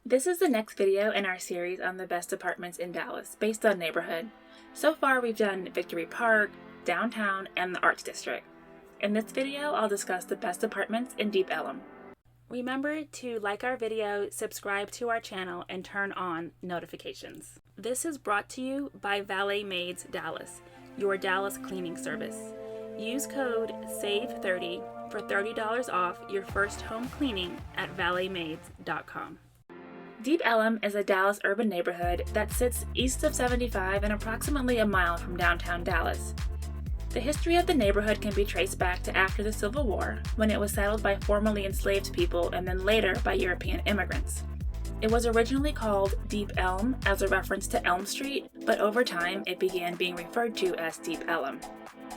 This is the next video in our series on the best apartments in Dallas, based on neighborhood. So far we've done Victory Park, downtown, and the Arts District. In this video, I'll discuss the best apartments in Deep Ellum. Remember to like our video, subscribe to our channel, and turn on notifications. This is brought to you by Valet Maids Dallas, your Dallas cleaning service. Use code SAVE30 for $30 off your first home cleaning at valetmaids.com. Deep Ellum is a Dallas urban neighborhood that sits east of 75 and approximately a mile from downtown Dallas. The history of the neighborhood can be traced back to after the Civil War, when it was settled by formerly enslaved people and then later by European immigrants. It was originally called Deep Ellum as a reference to Elm Street, but over time it began being referred to as Deep Ellum.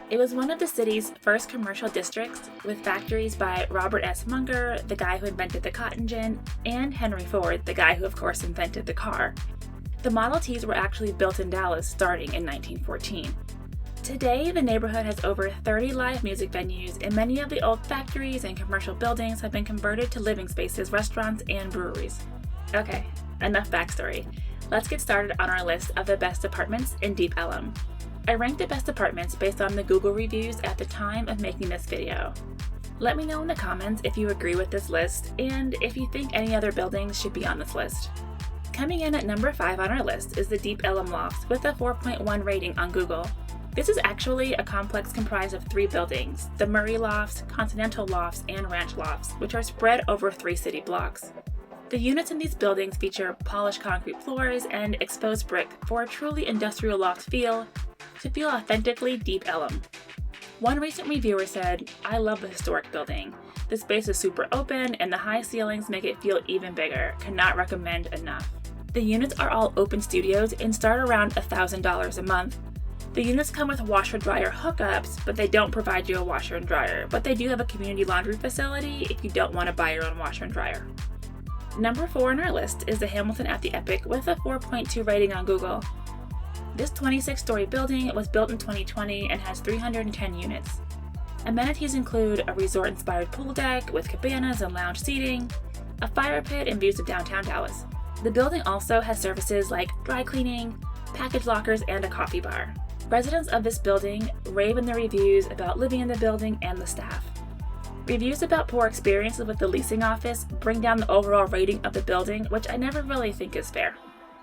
It was one of the city's first commercial districts, with factories by Robert S. Munger, the guy who invented the cotton gin, and Henry Ford, the guy who of course invented the car. The Model Ts were actually built in Dallas starting in 1914. Today, the neighborhood has over 30 live music venues, and many of the old factories and commercial buildings have been converted to living spaces, restaurants, and breweries. Okay, enough backstory. Let's get started on our list of the best apartments in Deep Ellum. I ranked the best apartments based on the Google reviews at the time of making this video. Let me know in the comments if you agree with this list and if you think any other buildings should be on this list. Coming in at number 5 on our list is the Deep Ellum Lofts with a 4.1 rating on Google. This is actually a complex comprised of 3 buildings, the Murray Lofts, Continental Lofts, and Ranch Lofts, which are spread over 3 city blocks. The units in these buildings feature polished concrete floors and exposed brick for a truly industrial loft feel, to feel authentically Deep Ellum. One recent reviewer said, "I love the historic building. The space is super open and the high ceilings make it feel even bigger. Cannot recommend enough." The units are all open studios and start around $1,000 a month. The units come with washer-dryer hookups, but they don't provide you a washer and dryer, but they do have a community laundry facility if you don't want to buy your own washer and dryer. Number 4 on our list is the Hamilton at the Epic with a 4.2 rating on Google. This 26-story building was built in 2020 and has 310 units. Amenities include a resort-inspired pool deck with cabanas and lounge seating, a fire pit, and views of downtown Dallas. The building also has services like dry cleaning, package lockers, and a coffee bar. Residents of this building rave in their reviews about living in the building and the staff. Reviews about poor experiences with the leasing office bring down the overall rating of the building, which I never really think is fair.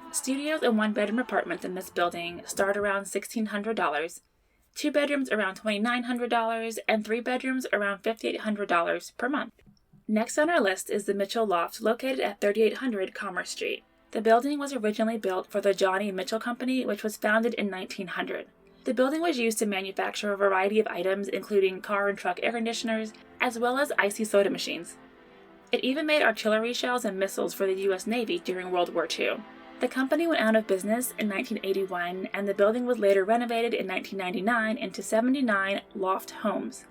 Studios and 1-bedroom apartments in this building start around $1,600, 2 bedrooms around $2,900, and 3 bedrooms around $5,800 per month. Next on our list is the Mitchell Loft, located at 3800 Commerce Street. The building was originally built for the Johnny Mitchell Company, which was founded in 1900. The building was used to manufacture a variety of items, including car and truck air conditioners, as well as icy soda machines. It even made artillery shells and missiles for the U.S. Navy during World War II. The company went out of business in 1981, and the building was later renovated in 1999 into 79 loft homes.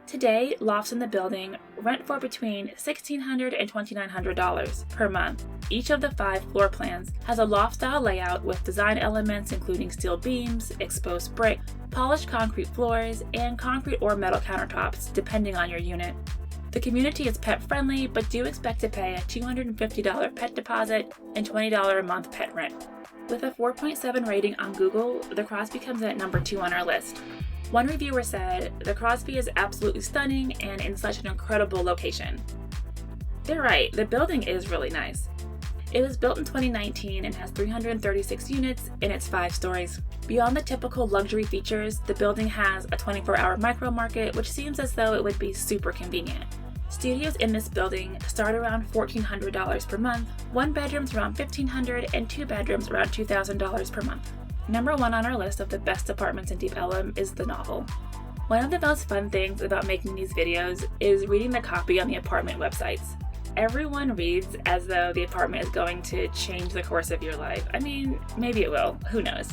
Today, lofts in the building rent for between $1,600 and $2,900 per month. Each of the 5 floor plans has a loft-style layout with design elements including steel beams, exposed brick, polished concrete floors, and concrete or metal countertops, depending on your unit. The community is pet-friendly, but do expect to pay a $250 pet deposit and $20 a month pet rent. With a 4.7 rating on Google, the Crosby comes in at number 2 on our list. One reviewer said, "The Crosby is absolutely stunning and in such an incredible location." They're right, the building is really nice. It was built in 2019 and has 336 units in its 5 stories. Beyond the typical luxury features, the building has a 24-hour micro market, which seems as though it would be super convenient. Studios in this building start around $1,400 per month, 1 bedrooms around $1,500, and 2 bedrooms around $2,000 per month. Number 1 on our list of the best apartments in Deep Ellum is the novel. One of the most fun things about making these videos is reading the copy on the apartment websites. Everyone reads as though the apartment is going to change the course of your life. I mean, maybe it will, who knows.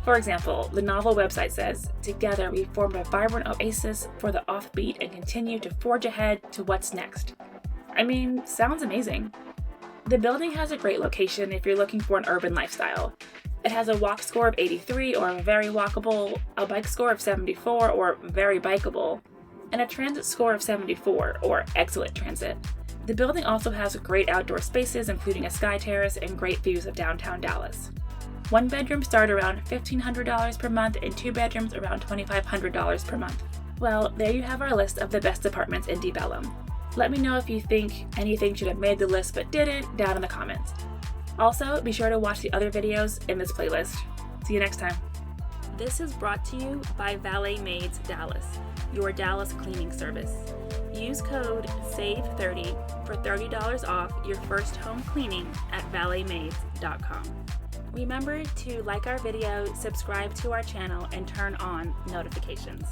For example, the novel website says, "Together we formed a vibrant oasis for the offbeat and continue to forge ahead to what's next." I mean, sounds amazing. The building has a great location if you're looking for an urban lifestyle. It has a walk score of 83 or very walkable, a bike score of 74 or very bikeable, and a transit score of 74 or excellent transit. The building also has great outdoor spaces, including a sky terrace and great views of downtown Dallas. One bedroom start around $1,500 per month and two bedrooms around $2,500 per month. Well, there you have our list of the best apartments in Deep Ellum. Let me know if you think anything should have made the list but didn't down in the comments. Also, be sure to watch the other videos in this playlist. See you next time. This is brought to you by Valet Maids Dallas, your Dallas cleaning service. Use code SAVE30 for $30 off your first home cleaning at valetmaids.com. Remember to like our video, subscribe to our channel, and turn on notifications.